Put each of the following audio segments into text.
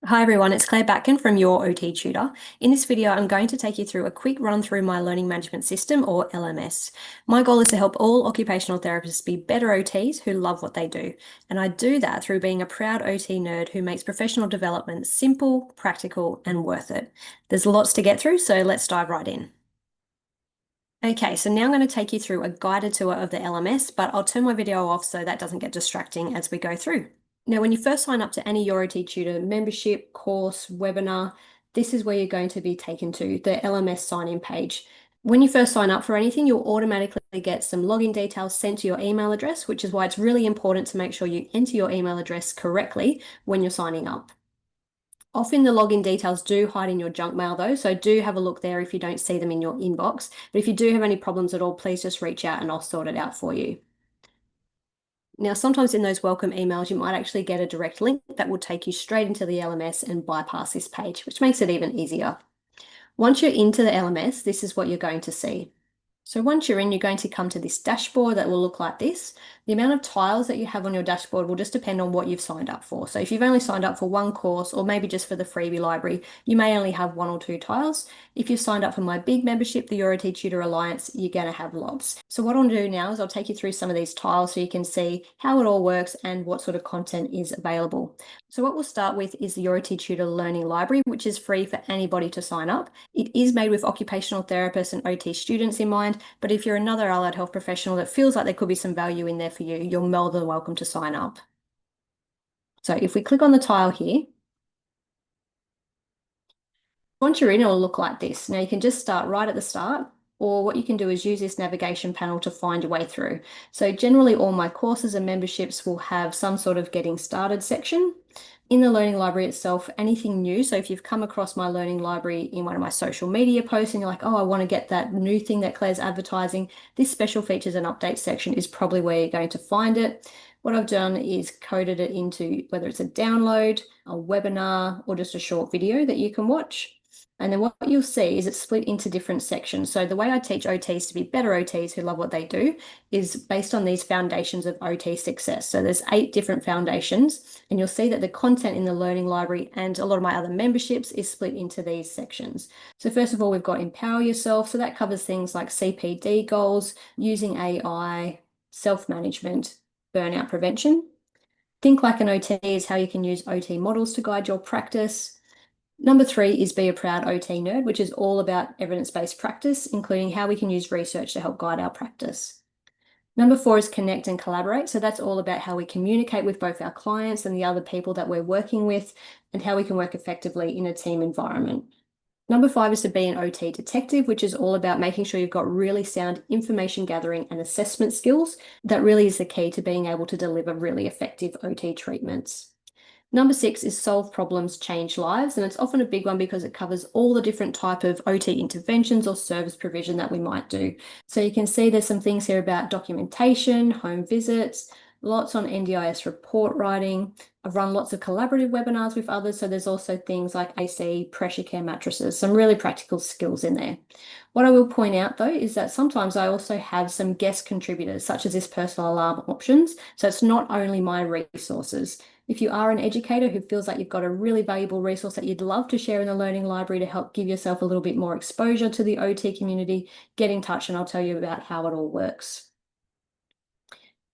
Hi everyone, it's Claire Batkin from Your OT Tutor. In this video, I'm going to take you through a quick run through my learning management system, or LMS. My goal is to help all occupational therapists be better OTs who love what they do. And I do that through being a proud OT nerd who makes professional development simple, practical, and worth it. There's lots to get through, so let's dive right in. Okay, so now I'm going to take you through a guided tour of the LMS, but I'll turn my video off so that doesn't get distracting as we go through. Now, when you first sign up to any Your OT Tutor membership, course, webinar, this is where you're going to be taken to, the LMS sign-in page. When you first sign up for anything, you'll automatically get some login details sent to your email address, which is why it's really important to make sure you enter your email address correctly when you're signing up. Often the login details do hide in your junk mail though, so do have a look there if you don't see them in your inbox. But if you do have any problems at all, please just reach out and I'll sort it out for you. Now, sometimes in those welcome emails, you might actually get a direct link that will take you straight into the LMS and bypass this page, which makes it even easier. Once you're into the LMS, this is what you're going to see. So once you're in, you're going to come to this dashboard that will look like this. The amount of tiles that you have on your dashboard will just depend on what you've signed up for. So if you've only signed up for one course or maybe just for the freebie library, you may only have 1 or 2 tiles. If you've signed up for my big membership, the Your OT Tutor Alliance, you're going to have lots. So what I'll do now is I'll take you through some of these tiles so you can see how it all works and what sort of content is available. So what we'll start with is the Your OT Tutor Learning Library, which is free for anybody to sign up. It is made with occupational therapists and OT students in mind, but if you're another allied health professional that feels like there could be some value in there for you, you're more than welcome to sign up. So if we click on the tile here, once you're in, it'll look like this. Now you can just start right at the start, or what you can do is use this navigation panel to find your way through. So generally all my courses and memberships will have some sort of getting started section. In the learning library itself, anything new, so if you've come across my learning library in one of my social media posts and you're like, oh, I want to get that new thing that Claire's advertising, this special features and updates section is probably where you're going to find it. What I've done is coded it into whether it's a download, a webinar, or just a short video that you can watch. And then what you'll see is it's split into different sections. So the way I teach OTs to be better OTs who love what they do is based on these foundations of OT success. So there's 8 different foundations, and you'll see that the content in the learning library and a lot of my other memberships is split into these sections. So first of all, we've got empower yourself. So that covers things like CPD goals, using AI, self-management, burnout prevention. Think like an OT is how you can use OT models to guide your practice. Number 3 is be a proud OT nerd, which is all about evidence-based practice, including how we can use research to help guide our practice. Number 4 is connect and collaborate. So that's all about how we communicate with both our clients and the other people that we're working with and how we can work effectively in a team environment. Number 5 is to be an OT detective, which is all about making sure you've got really sound information gathering and assessment skills. That really is the key to being able to deliver really effective OT treatments. Number 6 is solve problems, change lives, and it's often a big one because it covers all the different type of OT interventions or service provision that we might do. So you can see there's some things here about documentation, home visits, lots on NDIS report writing. I've run lots of collaborative webinars with others, so there's also things like AC, pressure care mattresses, some really practical skills in there. What I will point out though is that sometimes I also have some guest contributors, such as this personal alarm options, so it's not only my resources. If you are an educator who feels like you've got a really valuable resource that you'd love to share in the learning library to help give yourself a little bit more exposure to the OT community, get in touch and I'll tell you about how it all works.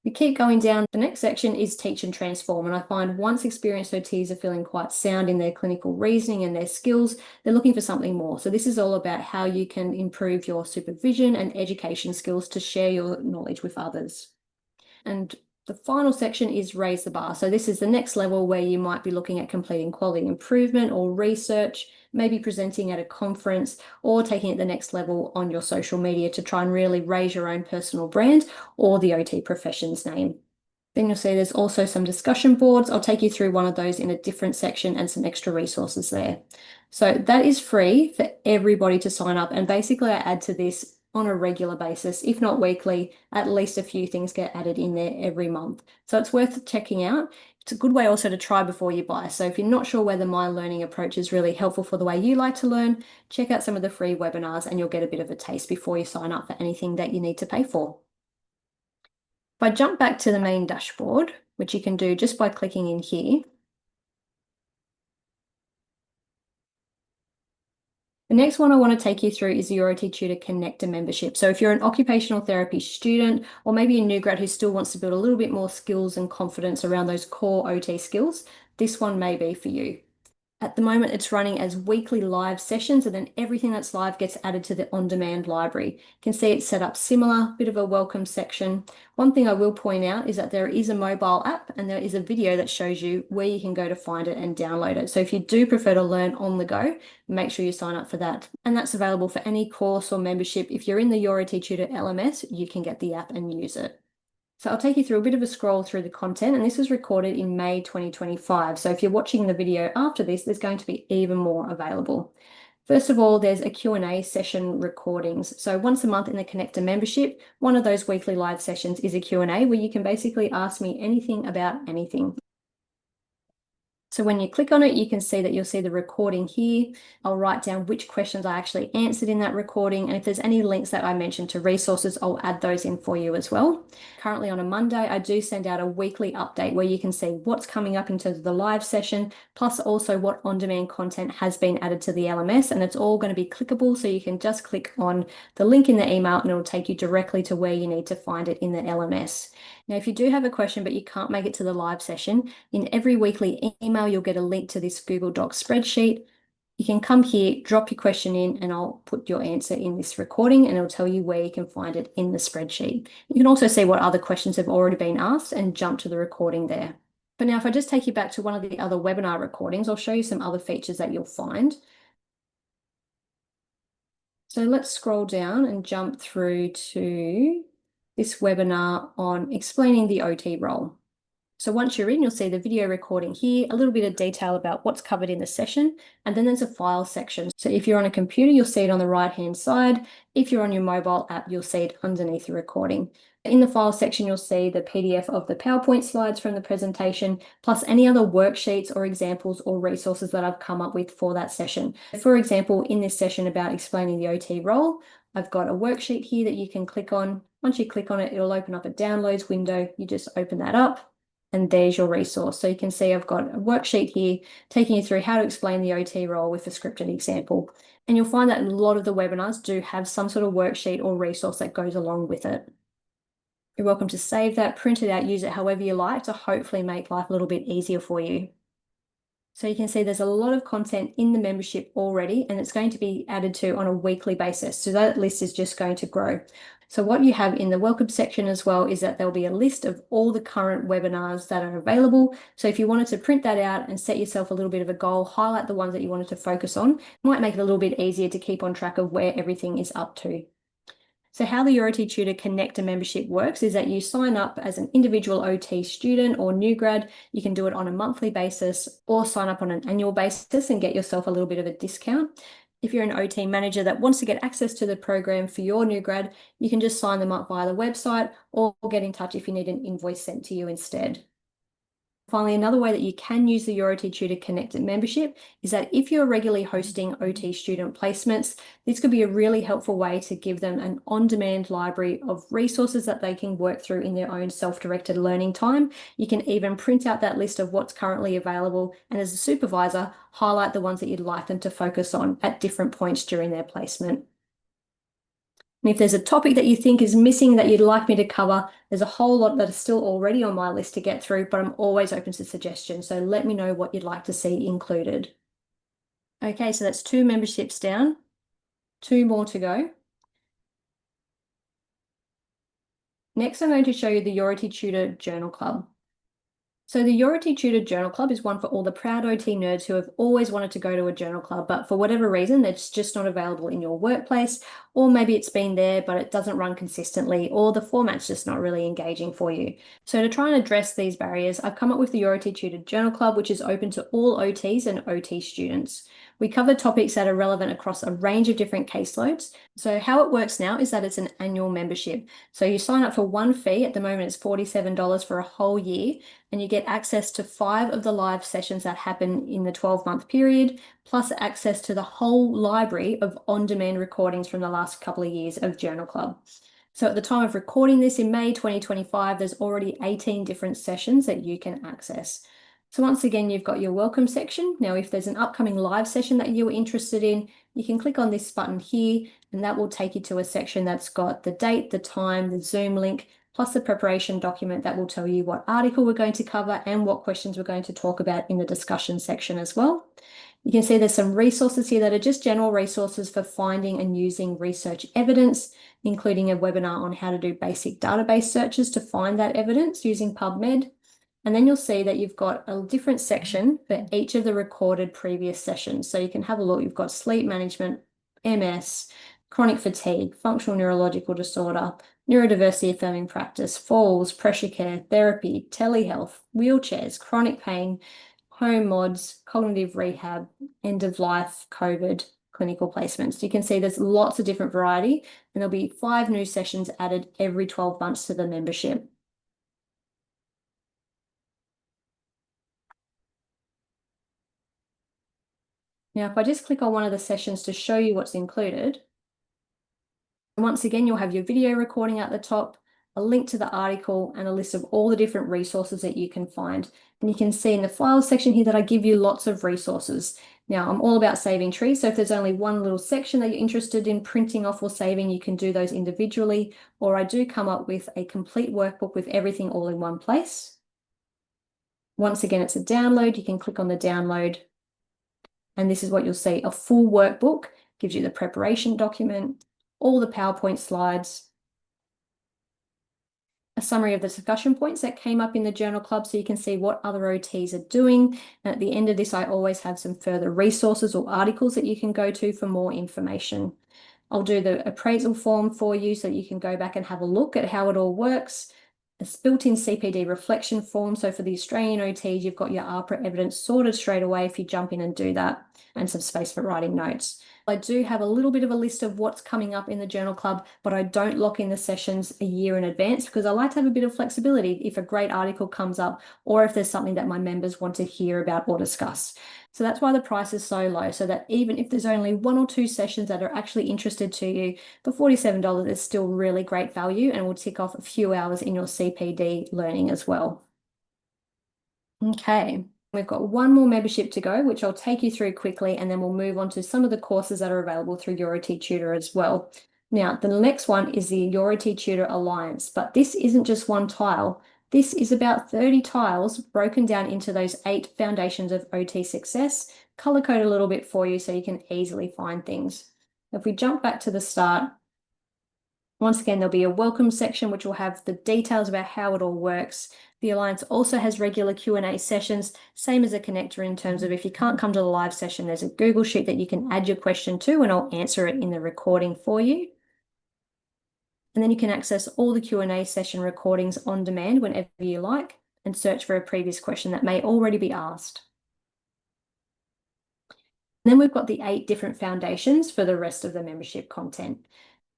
We keep going down, the next section is teach and transform. And I find once experienced OTs are feeling quite sound in their clinical reasoning and their skills, they're looking for something more. So this is all about how you can improve your supervision and education skills to share your knowledge with others. And the final section is raise the bar. So this is the next level where you might be looking at completing quality improvement or research, maybe presenting at a conference or taking it the next level on your social media to try and really raise your own personal brand or the OT profession's name. Then you'll see there's also some discussion boards. I'll take you through one of those in a different section and some extra resources there. So that is free for everybody to sign up. And basically I add to this on a regular basis, if not weekly, at least a few things get added in there every month. So it's worth checking out. It's a good way also to try before you buy. So if you're not sure whether my learning approach is really helpful for the way you like to learn, check out some of the free webinars and you'll get a bit of a taste before you sign up for anything that you need to pay for. If I jump back to the main dashboard, which you can do just by clicking in here, The next one I want to take you through is the Your OT Tutor Connector membership. So if you're an occupational therapy student, or maybe a new grad who still wants to build a little bit more skills and confidence around those core OT skills, this one may be for you. At the moment, it's running as weekly live sessions, and then everything that's live gets added to the on-demand library. You can see it's set up similar, bit of a welcome section. One thing I will point out is that there is a mobile app and there is a video that shows you where you can go to find it and download it. So if you do prefer to learn on the go, make sure you sign up for that. And that's available for any course or membership. If you're in the Your OT Tutor LMS, you can get the app and use it. So I'll take you through a bit of a scroll through the content, and this was recorded in May 2025. So if you're watching the video after this, there's going to be even more available. First of all, there's a Q&A session recordings. So once a month in the Connector membership, one of those weekly live sessions is a Q&A where you can basically ask me anything about anything. So when you click on it, you can see that you'll see the recording here. I'll write down which questions I actually answered in that recording. And if there's any links that I mentioned to resources, I'll add those in for you as well. Currently on a Monday, I do send out a weekly update where you can see what's coming up in terms of the live session, plus also what on-demand content has been added to the LMS. And it's all going to be clickable. So you can just click on the link in the email and it'll take you directly to where you need to find it in the LMS. Now, if you do have a question, but you can't make it to the live session, in every weekly email, you'll get a link to this Google Docs spreadsheet. You can come here, drop your question in, and I'll put your answer in this recording and it'll tell you where you can find it in the spreadsheet. You can also see what other questions have already been asked and jump to the recording there. But now if I just take you back to one of the other webinar recordings, I'll show you some other features that you'll find. So let's scroll down and jump through to this webinar on explaining the OT role. So once you're in, you'll see the video recording here, a little bit of detail about what's covered in the session, and then there's a file section. So if you're on a computer, you'll see it on the right-hand side. If you're on your mobile app, you'll see it underneath the recording. In the file section, you'll see the PDF of the PowerPoint slides from the presentation, plus any other worksheets or examples or resources that I've come up with for that session. For example, in this session about explaining the OT role, I've got a worksheet here that you can click on. Once you click on it, it'll open up a downloads window. You just open that up. And there's your resource. So you can see I've got a worksheet here taking you through how to explain the OT role with a scripted example. And you'll find that a lot of the webinars do have some sort of worksheet or resource that goes along with it. You're welcome to save that, print it out, use it however you like to hopefully make life a little bit easier for you. So you can see there's a lot of content in the membership already, and it's going to be added to on a weekly basis. So that list is just going to grow. So what you have in the welcome section as well is that there'll be a list of all the current webinars that are available. So if you wanted to print that out and set yourself a little bit of a goal, highlight the ones that you wanted to focus on, it might make it a little bit easier to keep on track of where everything is up to. So how the Your OT Tutor Connector membership works is that you sign up as an individual OT student or new grad. You can do it on a monthly basis or sign up on an annual basis and get yourself a little bit of a discount. If you're an OT manager that wants to get access to the program for your new grad, you can just sign them up via the website or get in touch if you need an invoice sent to you instead. Finally, another way that you can use the Your OT Tutor Connected membership is that if you're regularly hosting OT student placements, this could be a really helpful way to give them an on-demand library of resources that they can work through in their own self-directed learning time. You can even print out that list of what's currently available, and as a supervisor, highlight the ones that you'd like them to focus on at different points during their placement. And if there's a topic that you think is missing that you'd like me to cover, there's a whole lot that is still already on my list to get through, but I'm always open to suggestions. So let me know what you'd like to see included. Okay, so that's 2 memberships down, 2 more to go. Next, I'm going to show you the Your OT Tutor Journal Club. So the Your OT Tutor Journal Club is one for all the proud OT nerds who have always wanted to go to a journal club, but for whatever reason, it's just not available in your workplace, or maybe it's been there, but it doesn't run consistently, or the format's just not really engaging for you. So to try and address these barriers, I've come up with the Your OT Tutor Journal Club, which is open to all OTs and OT students. We cover topics that are relevant across a range of different caseloads. So how it works now is that it's an annual membership. So you sign up for one fee. At the moment, it's $47 for a whole year, and you get access to 5 of the live sessions that happen in the 12-month period, plus access to the whole library of on-demand recordings from the last couple of years of Journal Club. So at the time of recording this in May 2025, there's already 18 different sessions that you can access. So once again, you've got your welcome section. Now, if there's an upcoming live session that you're interested in, you can click on this button here, and that will take you to a section that's got the date, the time, the Zoom link, plus the preparation document that will tell you what article we're going to cover and what questions we're going to talk about in the discussion section as well. You can see there's some resources here that are just general resources for finding and using research evidence, including a webinar on how to do basic database searches to find that evidence using PubMed. And then you'll see that you've got a different section for each of the recorded previous sessions. So you can have a look. You've got sleep management, MS, chronic fatigue, functional neurological disorder, neurodiversity affirming practice, falls, pressure care, therapy, telehealth, wheelchairs, chronic pain, home mods, cognitive rehab, end of life, COVID, clinical placements. You can see there's lots of different variety, and there'll be 5 new sessions added every 12 months to the membership. Now, if I just click on one of the sessions to show you what's included, once again, you'll have your video recording at the top, a link to the article, and a list of all the different resources that you can find. And you can see in the files section here that I give you lots of resources. Now, I'm all about saving trees, so if there's only one little section that you're interested in printing off or saving, you can do those individually, or I do come up with a complete workbook with everything all in one place. Once again, it's a download. You can click on the download, and this is what you'll see. A full workbook gives you the preparation document, all the PowerPoint slides, a summary of the discussion points that came up in the journal club so you can see what other OTs are doing. And at the end of this, I always have some further resources or articles that you can go to for more information. I'll do the appraisal form for you so you can go back and have a look at how it all works. A built-in CPD reflection form. So for the Australian OTs, you've got your APRA evidence sorted straight away if you jump in and do that, and some space for writing notes. I do have a little bit of a list of what's coming up in the journal club, but I don't lock in the sessions a year in advance because I like to have a bit of flexibility if a great article comes up or if there's something that my members want to hear about or discuss. So that's why the price is so low, so that even if there's only 1 or 2 sessions that are actually interested to you, for $47 is still really great value and will tick off a few hours in your CPD learning as well. Okay. We've got one more membership to go, which I'll take you through quickly, and then we'll move on to some of the courses that are available through Your OT Tutor as well. Now, the next one is the Your OT Tutor Alliance, but this isn't just one tile. This is about 30 tiles broken down into those 8 foundations of OT success, color-coded a little bit for you so you can easily find things. If we jump back to the start, once again, there'll be a welcome section, which will have the details about how it all works. The Alliance also has regular Q&A sessions, same as a connector in terms of if you can't come to the live session, there's a Google Sheet that you can add your question to, and I'll answer it in the recording for you. And then you can access all the Q&A session recordings on demand whenever you like, and search for a previous question that may already be asked. And then we've got the 8 different foundations for the rest of the membership content.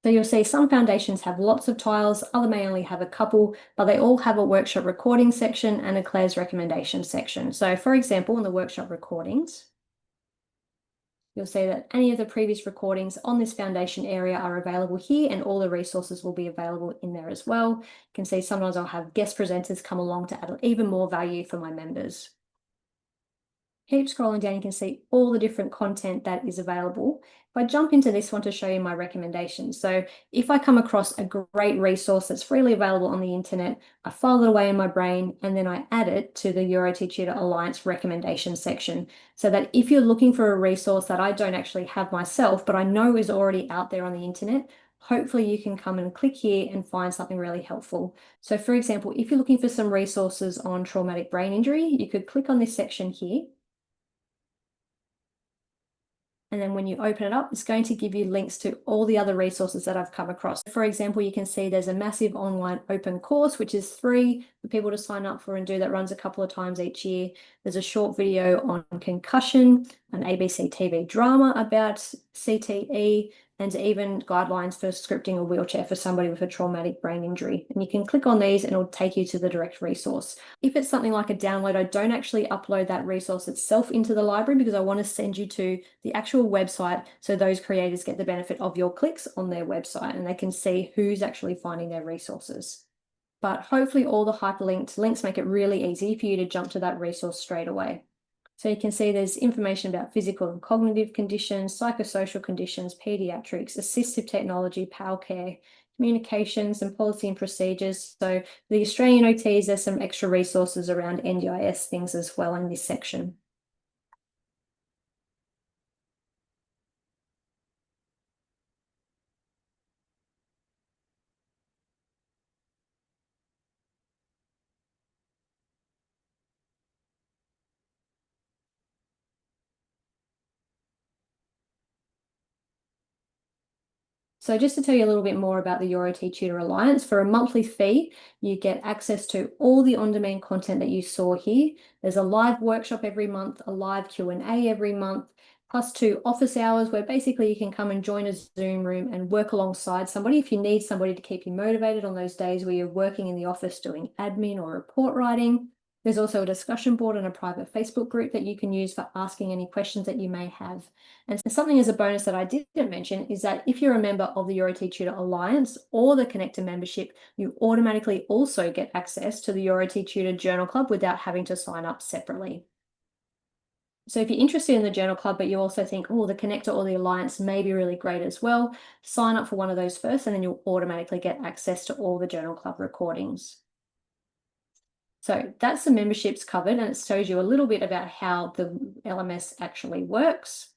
So you'll see some foundations have lots of tiles, other may only have a couple, but they all have a workshop recording section and a Claire's recommendation section. So for example, in the workshop recordings, you'll see that any of the previous recordings on this foundation area are available here, and all the resources will be available in there as well. You can see sometimes I'll have guest presenters come along to add even more value for my members. Keep scrolling down, you can see all the different content that is available. If I jump into this one to show you my recommendations. So if I come across a great resource that's freely available on the internet, I file it away in my brain, and then I add it to the Your OT Tutor Alliance recommendation section, so that if you're looking for a resource that I don't actually have myself, but I know is already out there on the internet, hopefully you can come and click here and find something really helpful. So for example, if you're looking for some resources on traumatic brain injury, you could click on this section here. And then when you open it up, it's going to give you links to all the other resources that I've come across. For example, you can see there's a massive online open course, which is free for people to sign up for and do, that runs a couple of times each year. There's a short video on concussion, an ABC TV drama about CTE, and even guidelines for scripting a wheelchair for somebody with a traumatic brain injury. And you can click on these and it'll take you to the direct resource. If it's something like a download, I don't actually upload that resource itself into the library because I want to send you to the actual website so those creators get the benefit of your clicks on their website and they can see who's actually finding their resources. but hopefully all the hyperlinked links make it really easy for you to jump to that resource straight away. So you can see there's information about physical and cognitive conditions, psychosocial conditions, pediatrics, assistive technology, PAL care, communications, and policy and procedures. So for the Australian OTs, there's some extra resources around NDIS things as well in this section. So just to tell you a little bit more about the Your OT Tutor Alliance, for a monthly fee, you get access to all the on-demand content that you saw here. There's a live workshop every month, a live Q&A every month, plus 2 office hours where basically you can come and join a Zoom room and work alongside somebody if you need somebody to keep you motivated on those days where you're working in the office doing admin or report writing. There's also a discussion board and a private Facebook group that you can use for asking any questions that you may have. And something as a bonus that I didn't mention is that if you're a member of the Your OT Tutor Alliance or the Connector membership, you automatically also get access to the Your OT Tutor Journal Club without having to sign up separately. So if you're interested in the Journal Club, but you also think, oh, the Connector or the Alliance may be really great as well, sign up for one of those first, and then you'll automatically get access to all the Journal Club recordings. So that's the memberships covered, and it shows you a little bit about how the LMS actually works.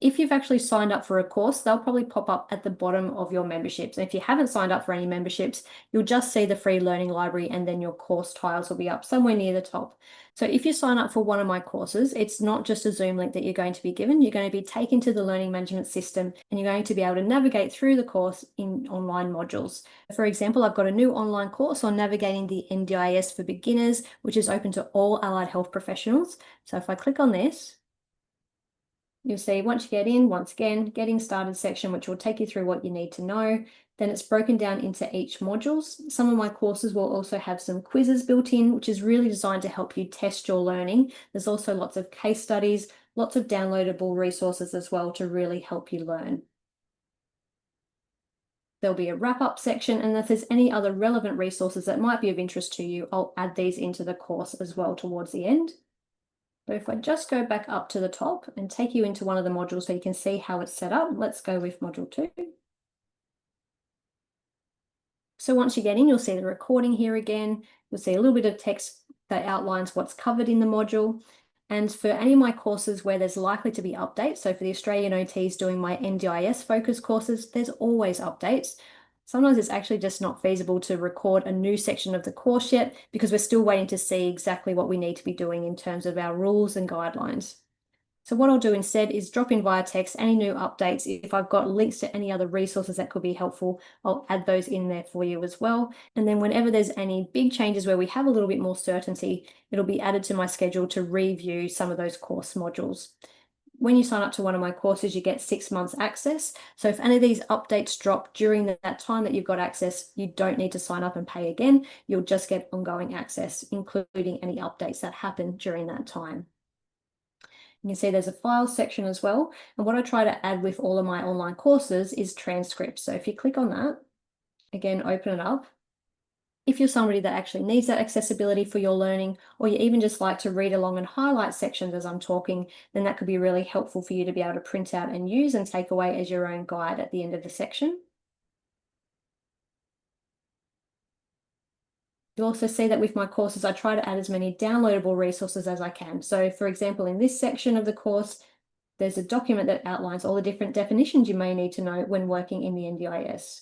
If you've actually signed up for a course, they'll probably pop up at the bottom of your memberships. And if you haven't signed up for any memberships, you'll just see the free learning library and then your course tiles will be up somewhere near the top. So if you sign up for one of my courses, it's not just a Zoom link that you're going to be given. You're going to be taken to the learning management system and you're going to be able to navigate through the course in online modules. For example, I've got a new online course on navigating the NDIS for beginners, which is open to all allied health professionals. So if I click on this, you'll see once you get in, once again, getting started section, which will take you through what you need to know. Then it's broken down into each modules. Some of my courses will also have some quizzes built in, which is really designed to help you test your learning. There's also lots of case studies, lots of downloadable resources as well to really help you learn. There'll be a wrap-up section, and if there's any other relevant resources that might be of interest to you, I'll add these into the course as well towards the end. But if I just go back up to the top and take you into one of the modules so you can see how it's set up, let's go with module 2. So once you get in, you'll see the recording here again. You'll see a little bit of text that outlines what's covered in the module. And for any of my courses where there's likely to be updates, so for the Australian OTs doing my NDIS focus courses, there's always updates. Sometimes it's actually just not feasible to record a new section of the course yet because we're still waiting to see exactly what we need to be doing in terms of our rules and guidelines. So what I'll do instead is drop in via text any new updates. If I've got links to any other resources that could be helpful, I'll add those in there for you as well. And then whenever there's any big changes where we have a little bit more certainty, it'll be added to my schedule to review some of those course modules. When you sign up to one of my courses, you get 6 months access. So if any of these updates drop during that time that you've got access, you don't need to sign up and pay again. You'll just get ongoing access, including any updates that happen during that time. You can see there's a file section as well. And what I try to add with all of my online courses is transcripts. So if you click on that, again, open it up. If you're somebody that actually needs that accessibility for your learning, or you even just like to read along and highlight sections as I'm talking, then that could be really helpful for you to be able to print out and use and take away as your own guide at the end of the section. You'll also see that with my courses, I try to add as many downloadable resources as I can. So for example, in this section of the course, there's a document that outlines all the different definitions you may need to know when working in the NDIS.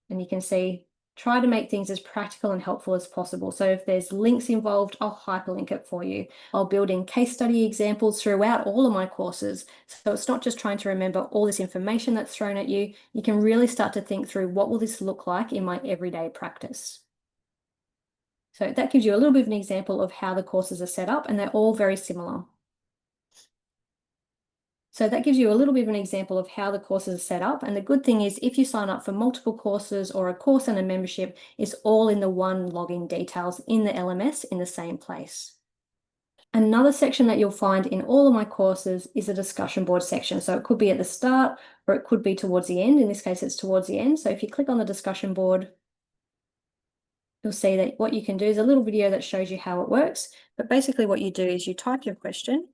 And you can see, try to make things as practical and helpful as possible. So if there's links involved, I'll hyperlink it for you. I'll build in case study examples throughout all of my courses. So it's not just trying to remember all this information that's thrown at you. You can really start to think through what will this look like in my everyday practice. So that gives you a little bit of an example of how the courses are set up, and they're all very similar. So that gives you a little bit of an example of how the courses are set up. And the good thing is if you sign up for multiple courses or a course and a membership, it's all in the one login details in the LMS in the same place. Another section that you'll find in all of my courses is a discussion board section. So it could be at the start or it could be towards the end. In this case, it's towards the end. So if you click on the discussion board, you'll see that what you can do is a little video that shows you how it works. But basically what you do is you type your question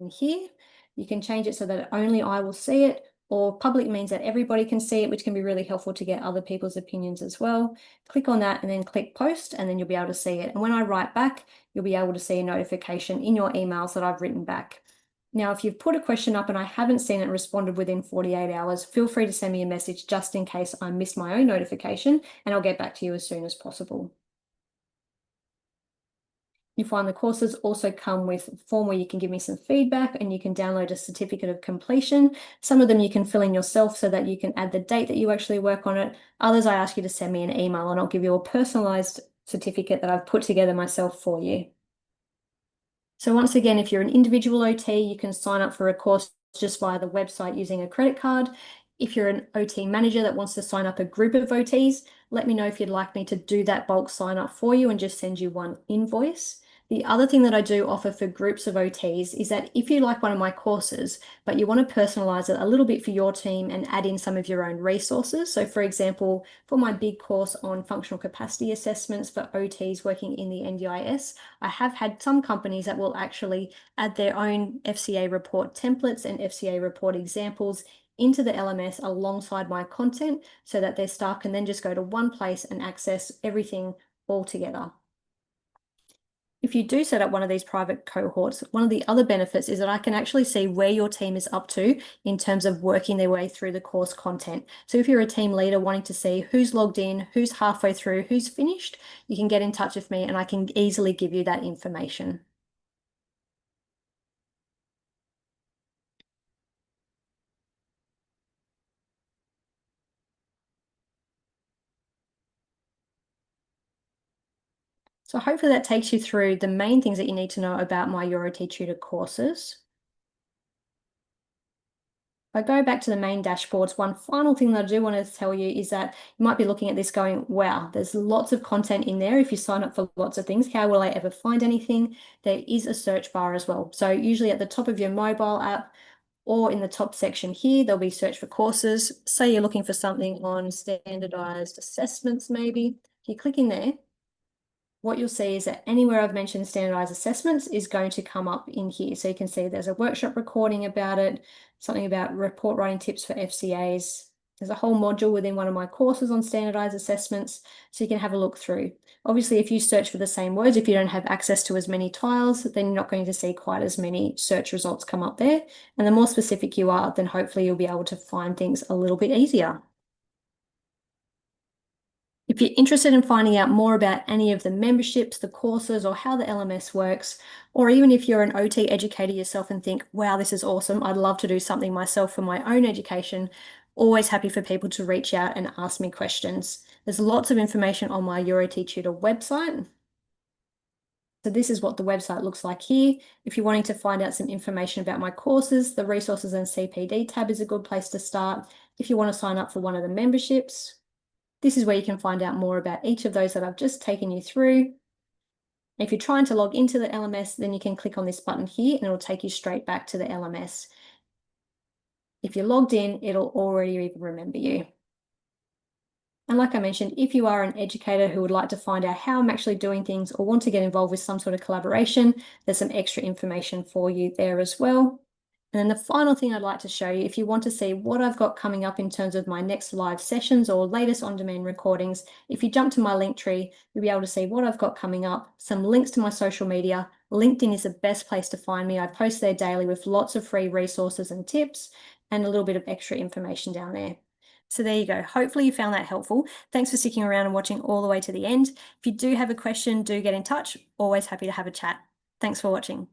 in here. You can change it so that only I will see it, or public means that everybody can see it, which can be really helpful to get other people's opinions as well. Click on that and then click post, and then you'll be able to see it. And when I write back, you'll be able to see a notification in your emails that I've written back. Now, if you've put a question up and I haven't seen it responded within 48 hours, feel free to send me a message just in case I miss my own notification, and I'll get back to you as soon as possible. You find the courses also come with a form where you can give me some feedback, and you can download a certificate of completion. Some of them you can fill in yourself so that you can add the date that you actually work on it. Others I ask you to send me an email and I'll give you a personalized certificate that I've put together myself for you. So once again, if you're an individual OT, you can sign up for a course just via the website using a credit card. If you're an OT manager that wants to sign up a group of OTs, let me know if you'd like me to do that bulk sign up for you and just send you one invoice. The other thing that I do offer for groups of OTs is that if you like one of my courses, but you want to personalize it a little bit for your team and add in some of your own resources. So for example, for my big course on functional capacity assessments for OTs working in the NDIS, I have had some companies that will actually add their own FCA report templates and FCA report examples into the LMS alongside my content so that their staff can then just go to one place and access everything all together. If you do set up one of these private cohorts, one of the other benefits is that I can actually see where your team is up to in terms of working their way through the course content. So if you're a team leader wanting to see who's logged in, who's halfway through, who's finished, you can get in touch with me and I can easily give you that information. So hopefully that takes you through the main things that you need to know about my Your OT Tutor courses. If I go back to the main dashboards, one final thing that I do want to tell you is that you might be looking at this going, wow, there's lots of content in there. If you sign up for lots of things, how will I ever find anything? There is a search bar as well. So usually at the top of your mobile app or in the top section here, there'll be search for courses. Say you're looking for something on standardized assessments, maybe. If you click in there, what you'll see is that anywhere I've mentioned standardized assessments is going to come up in here. So you can see there's a workshop recording about it, something about report writing tips for FCAs. There's a whole module within one of my courses on standardized assessments, so you can have a look through. Obviously, if you search for the same words, if you don't have access to as many tiles, then you're not going to see quite as many search results come up there. And the more specific you are, then hopefully you'll be able to find things a little bit easier. If you're interested in finding out more about any of the memberships, the courses, or how the LMS works, or even if you're an OT educator yourself and think, wow, this is awesome, I'd love to do something myself for my own education, always happy for people to reach out and ask me questions. There's lots of information on my Your OT Tutor website. So this is what the website looks like here. If you're wanting to find out some information about my courses, the resources and CPD tab is a good place to start. If you want to sign up for one of the memberships, this is where you can find out more about each of those that I've just taken you through. If you're trying to log into the LMS, then you can click on this button here and it'll take you straight back to the LMS. If you're logged in, it'll already even remember you. And like I mentioned, if you are an educator who would like to find out how I'm actually doing things or want to get involved with some sort of collaboration, there's some extra information for you there as well. And then the final thing I'd like to show you, if you want to see what I've got coming up in terms of my next live sessions or latest on-demand recordings, if you jump to my link tree, you'll be able to see what I've got coming up, some links to my social media. LinkedIn is the best place to find me. I post there daily with lots of free resources and tips and a little bit of extra information down there. So there you go. Hopefully you found that helpful. Thanks for sticking around and watching all the way to the end. If you do have a question, do get in touch. Always happy to have a chat. Thanks for watching.